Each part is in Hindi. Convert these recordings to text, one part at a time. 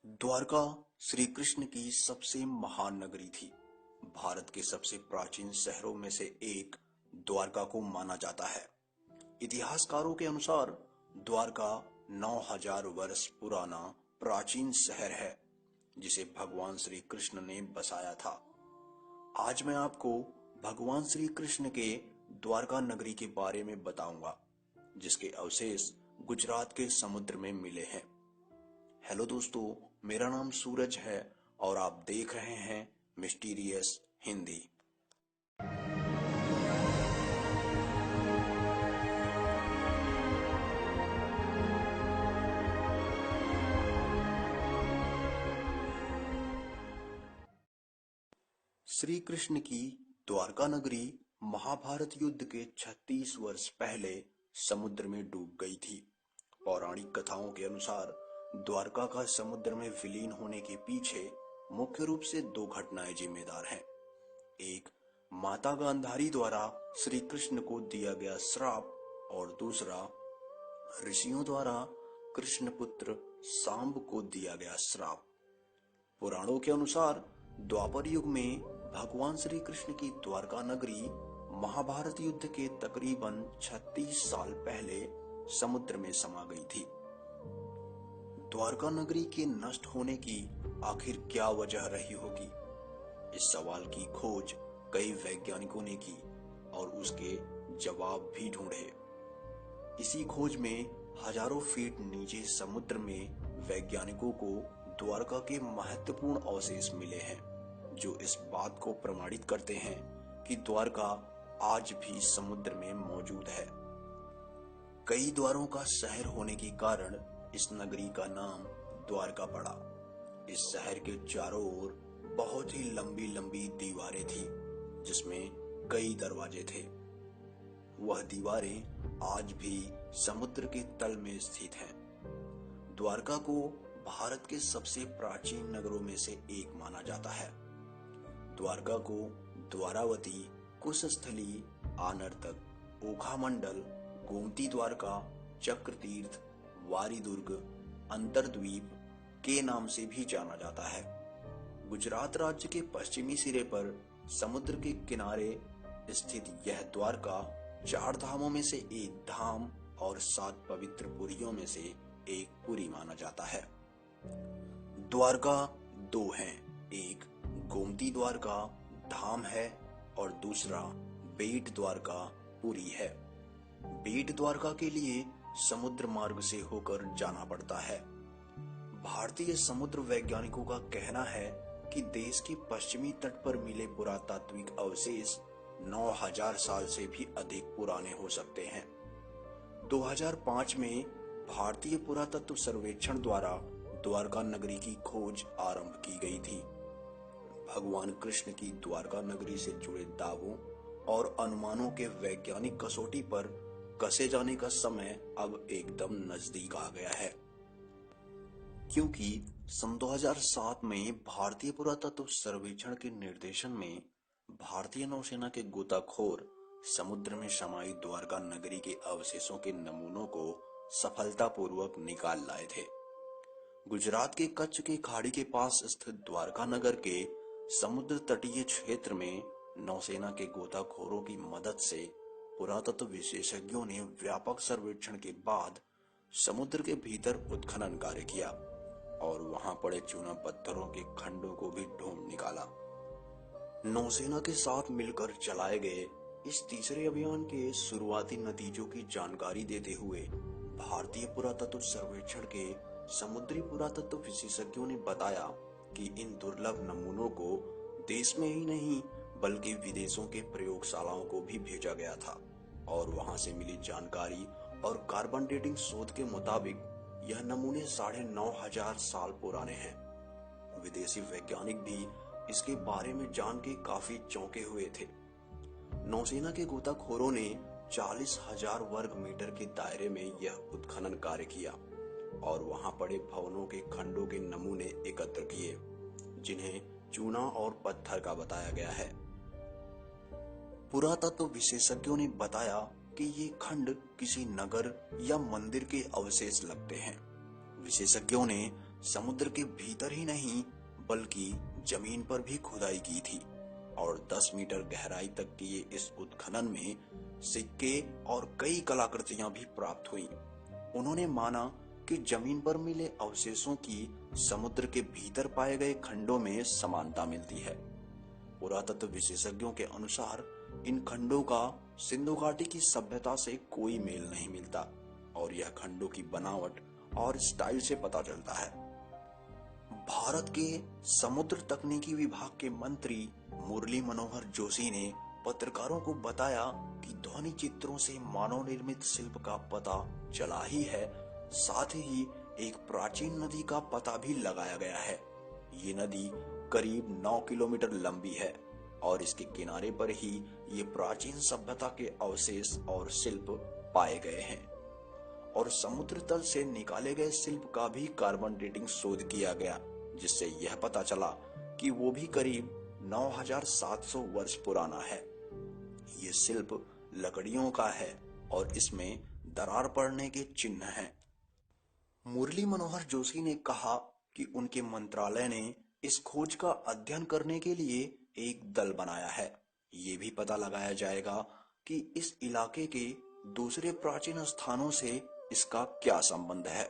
द्वारका श्री कृष्ण की सबसे महान नगरी थी। भारत के सबसे प्राचीन शहरों में से एक द्वारका को माना जाता है। इतिहासकारों के अनुसार द्वारका 9000 वर्ष पुराना प्राचीन शहर है, जिसे भगवान श्री कृष्ण ने बसाया था। आज मैं आपको भगवान श्री कृष्ण के द्वारका नगरी के बारे में बताऊंगा, जिसके अवशेष गुजरात के समुद्र में मिले हैं। हेलो दोस्तों, मेरा नाम सूरज है और आप देख रहे हैं मिस्टीरियस हिंदी। श्री कृष्ण की द्वारका नगरी महाभारत युद्ध के 36 वर्ष पहले समुद्र में डूब गई थी। पौराणिक कथाओं के अनुसार द्वारका का समुद्र में विलीन होने के पीछे मुख्य रूप से दो घटनाएं जिम्मेदार हैं। एक, माता गांधारी द्वारा श्री कृष्ण को दिया गया श्राप, और दूसरा, ऋषियों द्वारा कृष्ण पुत्र सांब को दिया गया श्राप। पुराणों के अनुसार द्वापर युग में भगवान श्री कृष्ण की द्वारका नगरी महाभारत युद्ध के तकरीबन 36 साल पहले समुद्र में समा गई थी। द्वारका नगरी के नष्ट होने की आखिर क्या वजह रही होगी? इस सवाल की खोज कई वैज्ञानिकों ने की और उसके जवाब भी ढूंढे। इसी खोज में हजारों फीट नीचे समुद्र में वैज्ञानिकों को द्वारका के महत्वपूर्ण अवशेष मिले हैं, जो इस बात को प्रमाणित करते हैं कि द्वारका आज भी समुद्र में मौजूद है। कई द्वारों का शहर होने के कारण इस नगरी का नाम द्वारका पड़ा। इस शहर के चारों ओर बहुत ही लंबी लंबी दीवारें थी, जिसमें कई दरवाजे थे। वह दीवारें आज भी समुद्र के तल में स्थित हैं। द्वारका को भारत के सबसे प्राचीन नगरों में से एक माना जाता है। द्वारका को द्वारावती, कुशस्थली, आनर्तक, ओखामंडल, गोमती द्वारका, चक्रतीर्थ, वारीदुर्ग, अंतरद्वीप के नाम से भी जाना जाता है। गुजरात राज्य के पश्चिमी सिरे पर समुद्र के किनारे स्थित यह द्वारका 4 धामों में से एक धाम और 7 पवित्र पुरियों में से एक पुरी माना जाता है। द्वारका 2 हैं, एक गोमती द्वारका धाम है और दूसरा बेट द्वारका पुरी है। बेट द्वारका के लिए समुद्र मार्ग से होकर जाना पड़ता है। भारतीय समुद्र वैज्ञानिकों का कहना है कि देश के पश्चिमी तट पर मिले पुरातात्विक अवशेष 9000 साल से भी अधिक पुराने हो सकते हैं। 2005 में भारतीय पुरातत्व सर्वेक्षण द्वारा द्वारका नगरी की खोज आरंभ की गई थी। भगवान कृष्ण की द्वारका नगरी से जुड़े दावों और अनुमानों के वैज्ञानिक कसौटी पर कसे जाने का समय अब एकदम नजदीक आ गया है, क्योंकि सन 2007 में भारतीय पुरातत्व सर्वेक्षण के निर्देशन में भारतीय नौसेना के गोताखोर समुद्र में समाई द्वारका नगरी के अवशेषों के नमूनों को सफलतापूर्वक निकाल लाए थे। गुजरात के कच्छ के खाड़ी के पास स्थित द्वारका नगर के समुद्र तटीय क्षेत्र में नौसेना के गोताखोरों की मदद से पुरातत्व विशेषज्ञों ने व्यापक सर्वेक्षण के बाद समुद्र के भीतर उत्खनन कार्य किया और वहां पड़े चूना पत्थरों के खंडों को भी ढूंढ निकाला। नौसेना के साथ मिलकर चलाए गए इस तीसरे अभियान के शुरुआती नतीजों की जानकारी देते हुए भारतीय पुरातत्व सर्वेक्षण के समुद्री पुरातत्व विशेषज्ञों ने बताया कि इन दुर्लभ नमूनों को देश में ही नहीं बल्कि विदेशों के प्रयोगशालाओं को भी भेजा गया था और वहां से मिली जानकारी और कार्बन डेटिंग शोध के मुताबिक यह नमूने 9500 साल पुराने हैं। विदेशी वैज्ञानिक भी इसके बारे में जान के काफी चौंके हुए थे। नौसेना के गोताखोरों ने 40,000 वर्ग मीटर के दायरे में यह उत्खनन कार्य किया और वहां पड़े भवनों के खंडों के नमूने एकत्र किए, जिन्हें चूना और पत्थर का बताया गया है। पुरातत्व विशेषज्ञों ने बताया कि ये खंड किसी नगर या मंदिर के अवशेष लगते हैं। विशेषज्ञों ने समुद्र के भीतर ही नहीं बल्कि जमीन पर भी खुदाई की थी और 10 मीटर गहराई तक किए इस उत्खनन में सिक्के और कई कलाकृतियां भी प्राप्त हुई। उन्होंने माना कि जमीन पर मिले अवशेषों की समुद्र के भीतर पाए गए खंडों में समानता मिलती है। पुरातत्व विशेषज्ञों के अनुसार इन खंडों का सिंधु घाटी की सभ्यता से कोई मेल नहीं मिलता और यह खंडों की बनावट और स्टाइल से पता चलता है। भारत के समुद्र तकनीकी विभाग के मंत्री मुरली मनोहर जोशी ने पत्रकारों को बताया कि ध्वनि चित्रों से मानव निर्मित शिल्प का पता चला ही है, साथ ही एक प्राचीन नदी का पता भी लगाया गया है। ये नदी करीब 9 किलोमीटर लंबी है और इसके किनारे पर ही ये प्राचीन सभ्यता के अवशेष और शिल्प पाए गए हैं और समुद्र तल से निकाले गए शिल्प का भी कार्बन डेटिंग शोध किया गया, जिससे यह पता चला कि वो भी करीब 9700 वर्ष पुराना है। ये शिल्प लकड़ियों का है और इसमें दरार पड़ने के चिन्ह हैं। मुरली मनोहर जोशी ने कहा कि उनके मंत्रालय ने इस खोज का अध्ययन करने के लिए एक दल बनाया है। ये भी पता लगाया जाएगा कि इस इलाके के दूसरे प्राचीन स्थानों से इसका क्या संबंध है।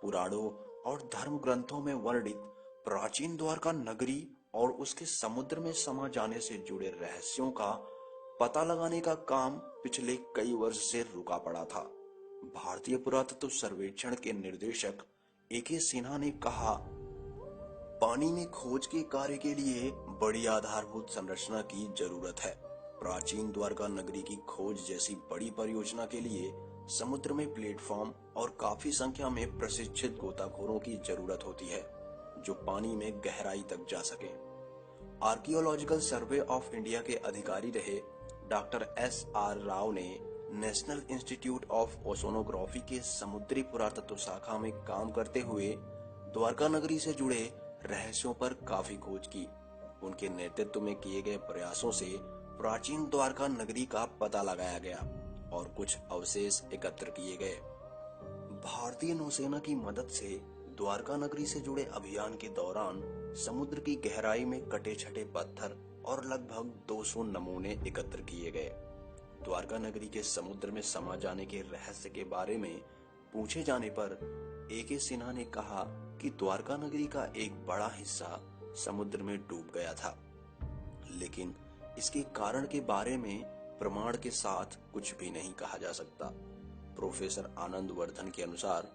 पुराणों और धर्म ग्रंथों में वर्णित प्राचीन द्वारका नगरी और उसके समुद्र में समा जाने से जुड़े रहस्यों का पता लगाने का काम पिछले कई वर्ष से रुका पड़ा था। भारतीय पुरातत्व सर्वेक्षण के निदेशक A.K. सिन्हा ने कहा, पानी में खोज के कार्य के लिए बड़ी आधारभूत संरचना की जरूरत है। प्राचीन द्वारका नगरी की खोज जैसी बड़ी परियोजना के लिए समुद्र में प्लेटफॉर्म और काफी संख्या में प्रशिक्षित गोताखोरों की जरूरत होती है जो पानी में गहराई तक जा सके। आर्कियोलॉजिकल सर्वे ऑफ इंडिया के अधिकारी रहे डॉक्टर S.R. राव ने नेशनल इंस्टीट्यूट ऑफ ओशनोग्राफी के समुद्री पुरातत्व शाखा में काम करते हुए द्वारका नगरी से जुड़े रहस्यों पर काफी खोज की। उनके नेतृत्व में किए गए प्रयासों से प्राचीन द्वारका नगरी का पता लगाया गया और कुछ अवशेष एकत्र किए गए। भारतीय नौसेना की मदद से द्वारका नगरी से जुड़े अभियान के दौरान समुद्र की गहराई में कटे छटे पत्थर और लगभग 200 नमूने एकत्र किए गए। द्वारका नगरी के समुद्र में समा जाने के रहस्य के बारे में पूछे जाने पर A.K. सिन्हा ने कहा कि द्वारका नगरी का एक बड़ा हिस्सा समुद्र में डूब गया था, लेकिन इसके कारण के बारे में प्रमाण के साथ कुछ भी नहीं कहा जा सकता। प्रोफेसर आनंद वर्धन के अनुसार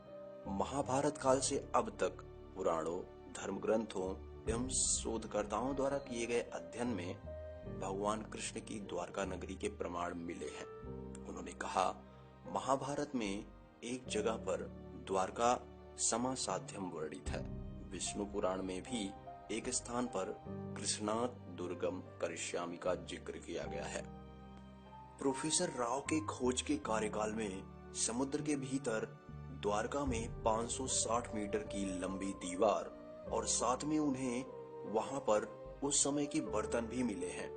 महाभारत काल से अब तक पुराणों, धर्म ग्रंथों एवं शोधकर्ताओं द्वारा किए गए अध्ययन में भगवान कृष्ण की द्वारका नगरी के प्रमाण मिले हैं। उन्होंने कहा, महाभारत में एक जगह पर द्वारका समासाध्यम वर्णित है। विष्णु पुराण में भी एक स्थान पर कृष्णात दुर्गम करिष्यामि का जिक्र किया गया है। प्रोफेसर राव के खोज के कार्यकाल में समुद्र के भीतर द्वारका में 560 मीटर की लंबी दीवार और साथ में उन्हें वहां पर उस समय के बर्तन भी मिले हैं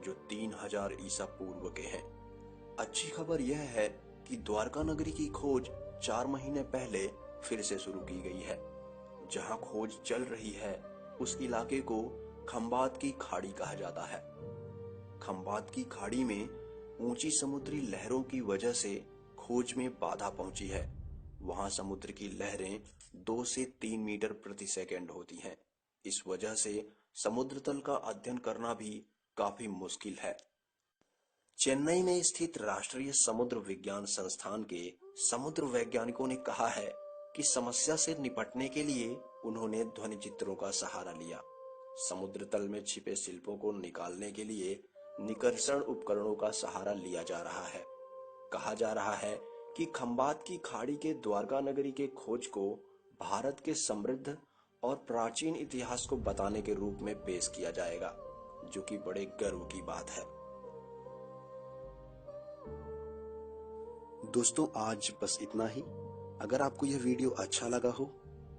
जो 3000 ईसा पूर्व के हैं। अच्छी खबर यह है कि द्वारका नगरी की खोज 4 महीने पहले फिर से शुरू की गई है। जहां खोज चल रही है उस इलाके को खंबात की खाड़ी कहा जाता है। खंबात की खाड़ी में ऊंची समुद्री लहरों की वजह से खोज में बाधा पहुंची है। वहां समुद्र की लहरें 2 से 3 मीटर प्रति सेकंड होती हैं। इस वजह से समुद्र तल का अध्ययन करना भी काफी मुश्किल है। चेन्नई में स्थित राष्ट्रीय समुद्र विज्ञान संस्थान के समुद्र वैज्ञानिकों ने कहा है कि समस्या से निपटने के लिए उन्होंने ध्वनि चित्रों का सहारा लिया। समुद्र तल में छिपे शिल्पों को निकालने के लिए निकर्षण उपकरणों का सहारा लिया जा रहा है। कहा जा रहा है कि खंबात की खाड़ी के द्वारका नगरी के खोज को भारत के समृद्ध और प्राचीन इतिहास को बताने के रूप में पेश किया जाएगा, जो कि बड़े गर्व की बात है। दोस्तों, आज बस इतना ही। अगर आपको यह वीडियो अच्छा लगा हो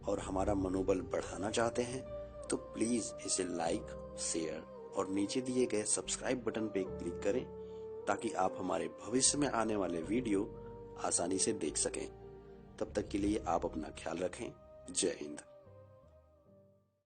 और हमारा मनोबल बढ़ाना चाहते हैं तो प्लीज इसे लाइक, शेयर और नीचे दिए गए सब्सक्राइब बटन पे क्लिक करें ताकि आप हमारे भविष्य में आने वाले वीडियो आसानी से देख सकें। तब तक के लिए आप अपना ख्याल रखें। जय हिंद।